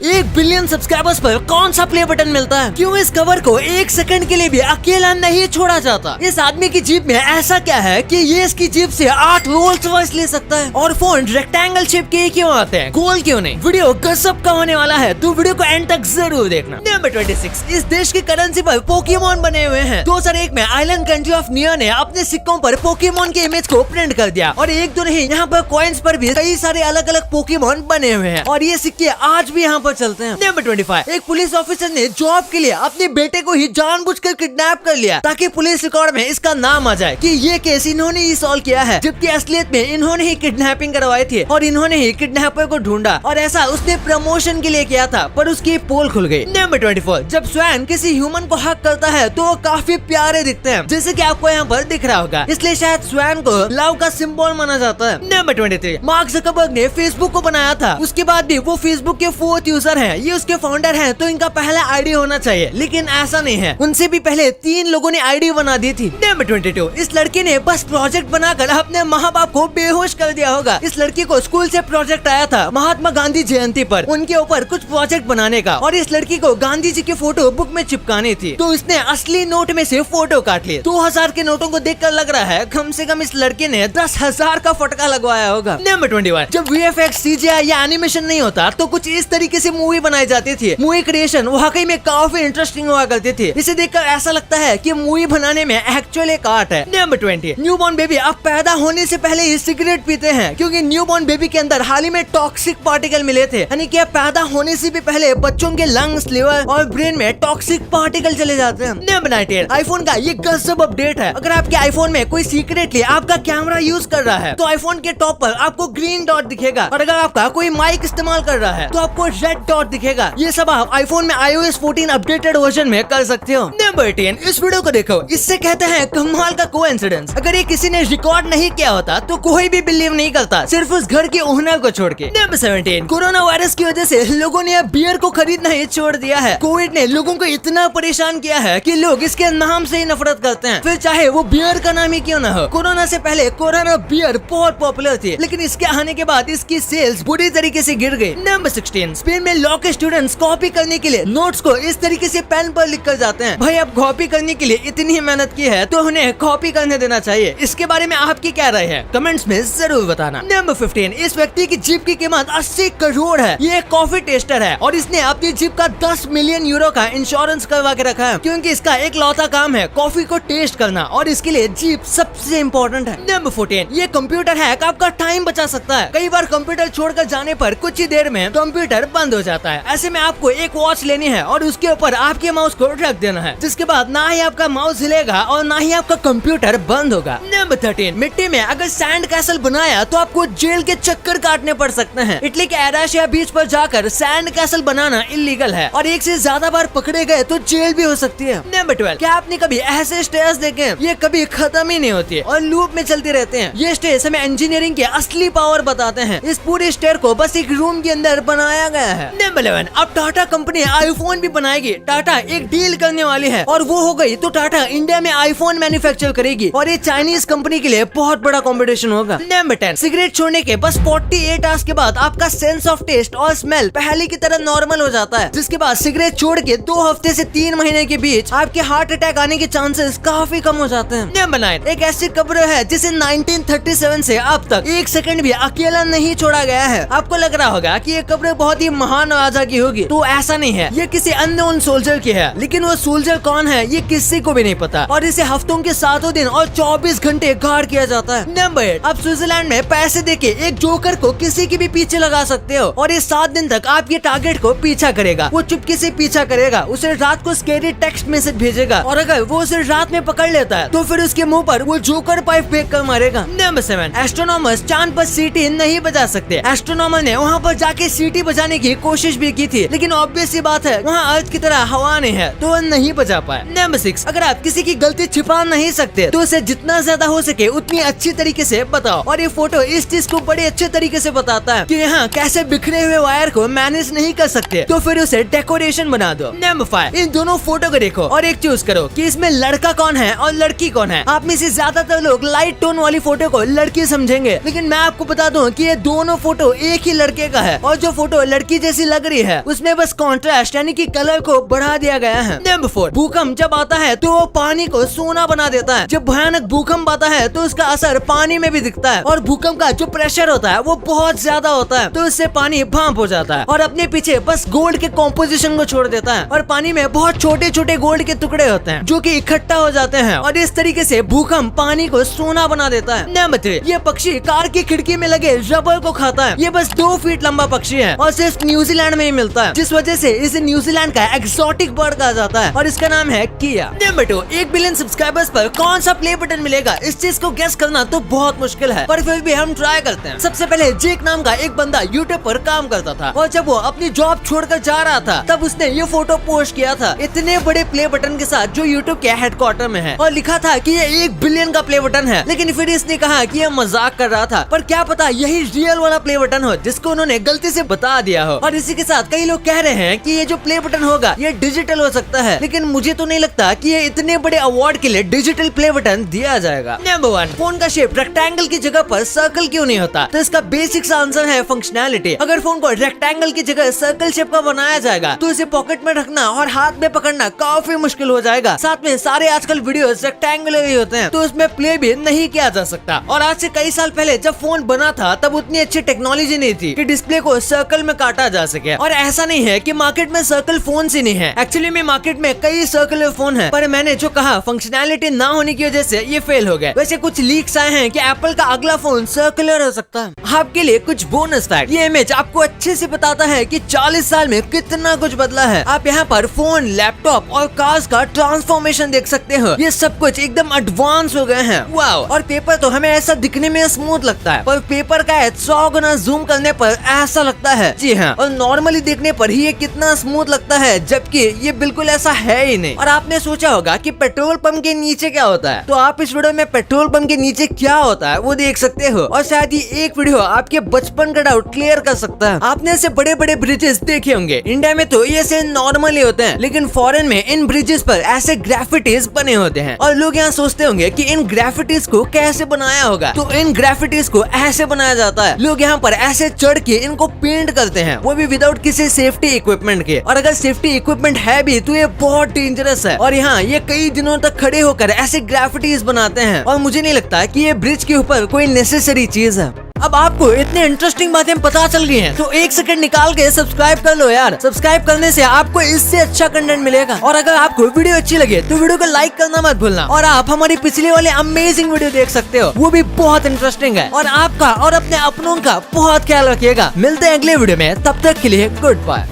1 billion subscribers पर कौन सा प्ले बटन मिलता है? क्यों इस कवर को 1 सेकंड के लिए भी अकेला नहीं छोड़ा जाता? इस आदमी की जीप में ऐसा क्या है कि ये इसकी जीप से 8 रोल्स रॉयस ले सकता है? और फोन रेक्टेंगल शेप के क्यों आते हैं, गोल क्यों नहीं? वीडियो गजब का होने वाला है, तो वीडियो को एंड तक जरूर देखना। नंबर 26, इस देश की करेंसी पर पोकेमोन बने हुए हैं। 2001 में आइलैंड कंट्री ऑफ नियो ने अपने सिक्कों पर पोकेमोन के इमेज को प्रिंट कर दिया और एक दो नहीं, यहाँ पर कॉइन्स पर भी कई सारे अलग अलग पोकेमोन बने हुए हैं और ये सिक्के आज भी यहाँ पर चलते हैं। नंबर 25, एक पुलिस ऑफिसर ने जॉब के लिए अपने बेटे को ही जानबूझकर किडनैप कर लिया ताकि पुलिस रिकॉर्ड में इसका नाम आ जाए कि ये केस इन्होंने ही सॉल्व किया है, जबकि असलियत में इन्होंने ही किडनैपिंग करवाई थी और इन्होंने ही किडनैपर को ढूंढा और ऐसा उसने प्रमोशन के लिए किया था, पर उसकी पोल खुल गई। नंबर 24, जब स्वैन किसी ह्यूमन को हक करता है तो वो काफी प्यारे दिखते हैं, जैसे कि आपको यहाँ पर दिख रहा होगा, इसलिए शायद स्वैन को लव का सिंबल माना जाता है। नंबर 23, मार्क ज़करबर्ग ने फेसबुक को बनाया था, उसके बाद भी वो फेसबुक के 4th यूजर हैं, ये उसके फाउंडर हैं, तो इनका पहला आईडी होना चाहिए, लेकिन ऐसा नहीं है, उनसे भी पहले 3 लोगों ने आईडी बना दी थी। नंबर 22, इस लड़की ने बस प्रोजेक्ट बनाकर अपने माँ बाप को बेहोश कर दिया होगा। इस लड़की को स्कूल से प्रोजेक्ट आया था महात्मा गांधी जयंती पर उनके ऊपर कुछ प्रोजेक्ट बनाने का और इस लड़की को गांधी जी की फोटो बुक में चिपकानी थी, तो इसने असली नोट में से फोटो काट ली। 2000 के नोटों को देखकर लग रहा है कम से कम इस लड़के ने 10,000 का फटका लगवाया होगा। नंबर 21, जब VFX, CGI या एनिमेशन नहीं होता तो कुछ इस तरीके से मूवी बनाई जाती थी। मूवी क्रिएशन वाकई में काफी इंटरेस्टिंग हुआ करती थी, इसे देखकर ऐसा लगता है कि मूवी बनाने में एक्चुअली एक आर्ट है। नंबर 20, न्यूबॉर्न बेबी अब पैदा होने से पहले ही सिगरेट पीते हैं क्योंकि न्यूबॉर्न बेबी के अंदर हाल ही में टॉक्सिक पार्टिकल मिले थे, यानी कि पैदा होने से भी पहले बच्चों के लंग्स, लिवर और ब्रेन में टॉक्सिक पार्टिकल चले जाते हैं। नंबर 19, आईफोन का ये गजब अपडेट है। अगर आपके आईफोन में कोई सीक्रेटली आपका कैमरा यूज कर रहा है तो आईफोन के टॉप पर आपको ग्रीन डॉट दिखेगा और अगर आपका कोई माइक इस्तेमाल कर रहा है तो आपको रेड डॉट दिखेगा। ये सब आप आईफोन में iOS 14 अपडेटेड वर्जन में कर सकते हो। नंबर 10, इस वीडियो को देखो, इससे कहते हैं कमाल का कोइंसिडेंस। अगर ये किसी ने रिकॉर्ड नहीं किया होता तो कोई भी बिलीव नहीं करता, सिर्फ उस घर के ओनर को छोड़ के। नंबर 17, कोरोना वायरस की वजह से लोगों ने अब बियर को खरीदना ही छोड़ दिया है। कोविड ने लोगों को इतना परेशान किया है कि लोग इसके नाम से ही नफरत करते हैं, फिर चाहे वो बियर का नाम ही क्यों ना हो। कोरोना से पहले कोरोना बियर बहुत पॉपुलर थी, लेकिन इसके आने के बाद इसकी सेल्स बुरी तरीके से गिर गई। नंबर 16, स्पेन में लॉ के स्टूडेंट्स कॉपी करने के लिए नोट्स को इस तरीके से पेन पर लिख कर जाते हैं। भाई अब कॉपी करने के लिए इतनी मेहनत की है तो उन्हें कॉपी करने देना चाहिए। इसके बारे में आपकी क्या राय है, कमेंट्स में जरूर बताना। नंबर 15, इस व्यक्ति की जीप की कीमत 80 करोड़ है। ये एक कॉफी टेस्टर है और इसने अपनी जीप का 10 मिलियन यूरो का इंश्योरेंस करवा के रखा है क्योंकि इसका एक लौता काम है कॉफी को टेस्ट करना और इसके लिए जीप सबसे इम्पोर्टेंट है। नंबर 14, ये कंप्यूटर हैक आपका टाइम बचा सकता है। कई बार कंप्यूटर छोड़कर जाने पर कुछ ही देर में कंप्यूटर बंद हो जाता है। ऐसे में आपको एक वॉच लेनी है और उसके ऊपर आपके माउस को रख देना है, जिसके बाद ना ही आपका माउस हिलेगा और ना ही आपका कंप्यूटर बंद होगा। नंबर 13, मिट्टी में अगर सैंड कैसल बनाया तो आपको जेल के चक्कर काटने पड़ सकते हैं। इटली के एराशिया बीच पर जाकर सैंड कैसल बनाना इलीगल है और एक से ज्यादा बार पकड़े गए तो जेल भी हो सकती है। नंबर 12, क्या आपने कभी ऐसे स्टेयर्स देखे? ये कभी खत्म ही नहीं होती है और लूप में चलते रहते हैं। ये स्टेयर्स हमें इंजीनियरिंग के असली पावर बताते हैं। इस पूरे स्टेयर को बस एक रूम के अंदर बनाया गया है। नंबर 11, अब टाटा कंपनी आईफोन भी बनाएगी। टाटा एक डील करने वाली है और वो हो गई तो टाटा इंडिया में आईफोन मैन्युफैक्चर करेगी और ये चाइनीज कंपनी के लिए बहुत बड़ा कंपटीशन होगा। नंबर 10, सिगरेट छोड़ने के बस 48 आवर्स के बाद आपका सेंस ऑफ टेस्ट और स्मेल पहले की तरह नॉर्मल हो जाता है, जिसके बाद सिगरेट छोड़ के 2 हफ्ते से 3 महीने के बीच आपके हार्ट अटैक आने के चांसेस काफी कम हो जाते हैं। नंबर 9, एक ऐसी कब्र है जिसे 1937 से अब तक 1 सेकंड भी अकेला नहीं छोड़ा गया है। आपको लग रहा होगा कि ये कब्र बहुत ही महान राजा की होगी, तो ऐसा नहीं है, ये किसी अननोन सोल्जर की है, लेकिन वो सोल्जर कौन है ये किसी को भी नहीं पता और इसे हफ्तों के 7 दिन और 24 घंटे गार्ड किया जाता है। नंबर 8, अब स्विट्जरलैंड में पैसे देके एक जोकर को किसी के भी पीछे लगा सकते हो और ये 7 दिन तक आपके टारगेट को पीछा करेगा। वो चुपके से पीछा करेगा, उसे रात को स्कैरी टेक्स्ट मैसेज भेजेगा और अगर वो उसे रात में पकड़ लेता है तो फिर उसके मुंह पर वो जोकर पाइप फेंक कर मारेगा। नंबर 7, एस्ट्रोनॉमर्स चांद पर सीटी नहीं बजा सकते। एस्ट्रोनॉमर ने वहाँ पर जाके सीटी बजाने की कोशिश भी की थी, लेकिन ऑब्वियस सी बात है वहाँ अर्थ की तरह हवा नहीं है तो वो नहीं बजा पाए। नंबर 6, अगर आप किसी की गलती छिपा नहीं सकते तो उसे जितना ज्यादा हो सके उतनी अच्छी तरीके से बताओ और ये फोटो इस चीज को बड़े अच्छे तरीके से बताता है कि यहाँ कैसे बिखरे हुए वायर को मैनेज नहीं कर सकते, तो फिर उसे डेकोरेशन बना दो। नंबर 5, इन दोनों फोटो को देखो और एक चूज करो कि इसमें लड़का कौन है और लड़की कौन है। आप में से ज्यादातर लोग लाइट टोन वाली फोटो को लड़की समझेंगे, लेकिन मैं आपको बता दूं कि ये दोनों फोटो एक ही लड़के का है और जो फोटो लड़की जैसी लग सामग्री है उसमें बस कॉन्ट्रास्ट यानी कि कलर को बढ़ा दिया गया है। नंबर 4, भूकंप जब आता है तो वो पानी को सोना बना देता है। जब भयानक भूकंप आता है तो उसका असर पानी में भी दिखता है और भूकंप का जो प्रेशर होता है वो बहुत ज्यादा होता है तो इससे पानी भाप हो जाता है और अपने पीछे बस गोल्ड के कॉम्पोजिशन को छोड़ देता है और पानी में बहुत छोटे छोटे गोल्ड के टुकड़े होते हैं जो कि इकट्ठा हो जाते हैं और इस तरीके से भूकंप पानी को सोना बना देता है। नंबर 3, ये पक्षी कार की खिड़की में लगे रबर को खाता है। ये बस 2 फीट लंबा पक्षी है और सिर्फ न्यूजीलैंड में ही मिलता है, जिस वजह से इसे न्यूजीलैंड का एक्सोटिक बर्ड कहा जाता है और इसका नाम है किया। नंबर 2, 1 बिलियन सब्सक्राइबर्स पर कौन सा प्ले बटन मिलेगा? इस चीज को गेस करना तो बहुत मुश्किल है पर फिर भी हम ट्राई करते हैं। सबसे पहले जेक नाम का एक बंदा यूट्यूब पर काम करता था और जब वो अपनी जॉब छोड़कर जा रहा था तब उसने ये फोटो पोस्ट किया था इतने बड़े प्ले बटन के साथ जो यूट्यूब के हेडक्वार्टर में है और लिखा था कि ये 1 बिलियन का प्ले बटन है। लेकिन फिर इसने कहा कि ये मजाक कर रहा था पर क्या पता यही रियल वाला प्ले बटन हो जिसको उन्होंने गलती से बता दिया हो। और इसी के साथ कई लोग कह रहे हैं कि ये जो प्ले बटन होगा ये डिजिटल हो सकता है, लेकिन मुझे तो नहीं लगता कि ये इतने बड़े अवार्ड के लिए डिजिटल प्ले बटन दिया जाएगा। नंबर 1, फोन का शेप रेक्टेंगल की जगह पर सर्कल क्यों नहीं होता? तो इसका बेसिक आंसर है फंक्शनैलिटी। अगर फोन को रेक्टेंगल की जगह सर्कल शेप का बनाया जाएगा तो इसे पॉकेट में रखना और हाथ में पकड़ना काफी मुश्किल हो जाएगा। साथ में सारे आजकल वीडियोस रेक्टेंगुलर ही होते हैं तो उसमें प्ले भी नहीं किया जा सकता। और आज से कई साल पहले जब फोन बना था तब उतनी अच्छी टेक्नोलॉजी नहीं थी कि डिस्प्ले को सर्कल में काटा जा सके। और ऐसा नहीं है कि मार्केट में सर्कल फोन ही नहीं है, एक्चुअली में मार्केट में कई सर्कुलर फोन है पर मैंने जो कहा फंक्शनैलिटी ना होने की वजह से ये फेल हो गए। वैसे कुछ लीक्स आए हैं कि एप्पल का अगला फोन सर्कुलर हो सकता है। आपके लिए कुछ बोनस फैक्ट, ये इमेज आपको अच्छे से बताता है कि 40 साल में कितना कुछ बदला है। आप यहाँ पर फोन, लैपटॉप और कार्स का ट्रांसफॉर्मेशन देख सकते हो। ये सब कुछ एकदम एडवांस हो गए हैं। वाओ। और पेपर तो हमें ऐसा दिखने में स्मूथ लगता है पर पेपर का 100 गुना जूम करने पर ऐसा लगता है। जी हाँ, और नॉर्मली देखने पर ही ये कितना स्मूथ लगता है जबकि ये बिल्कुल ऐसा है ही नहीं। और आपने सोचा होगा कि पेट्रोल पंप के नीचे क्या होता है, तो आप इस वीडियो में पेट्रोल पंप के नीचे क्या होता है वो देख सकते हो और शायद ये एक वीडियो आपके बचपन का डाउट क्लियर कर सकता है। आपने ऐसे बड़े बड़े ब्रिजेस देखे होंगे, इंडिया में तो ये से नॉर्मली होते हैं लेकिन फॉरेन में इन ब्रिजेस पर ऐसे ग्राफिटीज बने होते हैं और लोग यहाँ सोचते होंगे कि इन ग्राफिटीज को कैसे बनाया होगा। तो इन ग्राफिटीज को ऐसे बनाया जाता है, लोग यहाँ पर ऐसे चढ़ के इनको पेंट करते हैं, वो भी विदाउट किसी सेफ्टी इक्विपमेंट के। और अगर सेफ्टी इक्विपमेंट है भी तो ये बहुत डेंजरस है और यहाँ ये कई दिनों तक खड़े होकर ऐसे ग्राफिटीज बनाते हैं और मुझे नहीं लगता कि ये ब्रिज के ऊपर कोई नेसेसरी चीज है। अब आपको इतने इंटरेस्टिंग बातें पता चल गई हैं, तो 1 सेकंड निकाल के सब्सक्राइब कर लो यार। सब्सक्राइब करने से आपको इससे अच्छा कंटेंट मिलेगा। और अगर आपको वीडियो अच्छी लगे तो वीडियो को लाइक करना मत भूलना और आप हमारी पिछले वाले अमेजिंग वीडियो देख सकते हो, वो भी बहुत इंटरेस्टिंग है। और आपका और अपने अपनों का बहुत ख्याल रखिएगा। मिलते हैं अगले वीडियो में, तब तक के लिए गुड बाय।